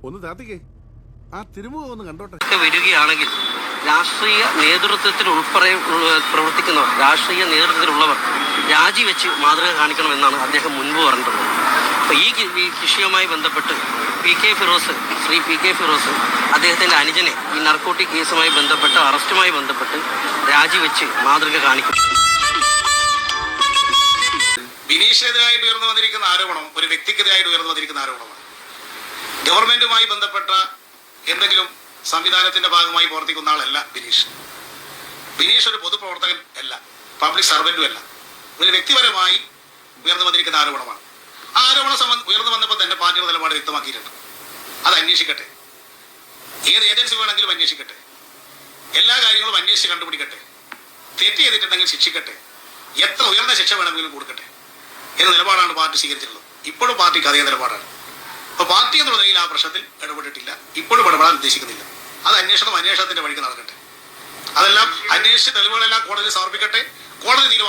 ഒന്ന് താത്തിക്കേ, ആ തിരുമുഖം ഒന്ന് കണ്ടോട്ടെ. വരികയാണെങ്കിൽ രാഷ്ട്രീയ നേതൃത്വത്തിൽ ഉൾപ്പെടെ പ്രവർത്തിക്കുന്നവർ, രാഷ്ട്രീയ നേതൃത്വത്തിലുള്ളവർ രാജിവെച്ച് മാതൃക കാണിക്കണമെന്നാണ് അദ്ദേഹം മുൻപ് പറഞ്ഞിട്ടുള്ളത്. അപ്പോൾ ഈ വിഷയവുമായി ബന്ധപ്പെട്ട് ശ്രീ പി കെ ഫിറോസ് അദ്ദേഹത്തിൻ്റെ അനുജനെ ഈ നർക്കോട്ടിക് കേസുമായി ബന്ധപ്പെട്ട്, അറസ്റ്റുമായി ബന്ധപ്പെട്ട് രാജിവെച്ച് മാതൃക കാണിക്കും. ബിനീഷിനെതിരായിട്ട് ഉയർന്നു വന്നിരിക്കുന്ന ആരോപണം ഒരു വ്യക്തിക്കെതിരായിട്ട് ഉയർന്നു വന്നിരിക്കുന്ന ആരോപണമാണ്. ഗവൺമെന്റുമായി ബന്ധപ്പെട്ട എന്തെങ്കിലും സംവിധാനത്തിന്റെ ഭാഗമായി പ്രവർത്തിക്കുന്ന ആളല്ല ബിനീഷ്. ബിനീഷ് ഒരു പൊതുപ്രവർത്തകൻ അല്ല, പബ്ലിക് സർവന്റും അല്ല. ഒരു വ്യക്തിപരമായി ഉയർന്നു വന്നിരിക്കുന്ന ആരോപണമാണ്. ആ ആരോപണം ഉയർന്നു വന്നപ്പോൾ തന്നെ പാർട്ടിയുടെ നിലപാട് വ്യക്തമാക്കിയിട്ടുണ്ട്. അത് അന്വേഷിക്കട്ടെ, ഏത് ഏജൻസി വേണമെങ്കിലും അന്വേഷിക്കട്ടെ, എല്ലാ കാര്യങ്ങളും അന്വേഷിച്ച് കണ്ടുപിടിക്കട്ടെ, തെറ്റ് ചെയ്തിട്ടുണ്ടെങ്കിൽ ശിക്ഷിക്കട്ടെ, എത്ര ഉയർന്ന ശിക്ഷ വേണമെങ്കിലും കൊടുക്കട്ടെ എന്ന നിലപാടാണ് പാർട്ടി സ്വീകരിച്ചിട്ടുള്ളത്. ഇപ്പോഴും പാർട്ടിക്ക് അതേ നിലപാടാണ്. അപ്പോൾ പാർട്ടി എന്നുള്ള നിലയിൽ ആ പ്രശ്നത്തിൽ ഇടപെട്ടിട്ടില്ല, ഇപ്പോഴും ഇടപെടാൻ ഉദ്ദേശിക്കുന്നില്ല. അത് അന്വേഷണത്തിന്റെ വഴിക്ക് നടക്കട്ടെ. അതെല്ലാം അന്വേഷിച്ച് തെളിവുകളെല്ലാം കോടതിയിൽ സമർപ്പിക്കട്ടെ, കോടതി തീരുമാനം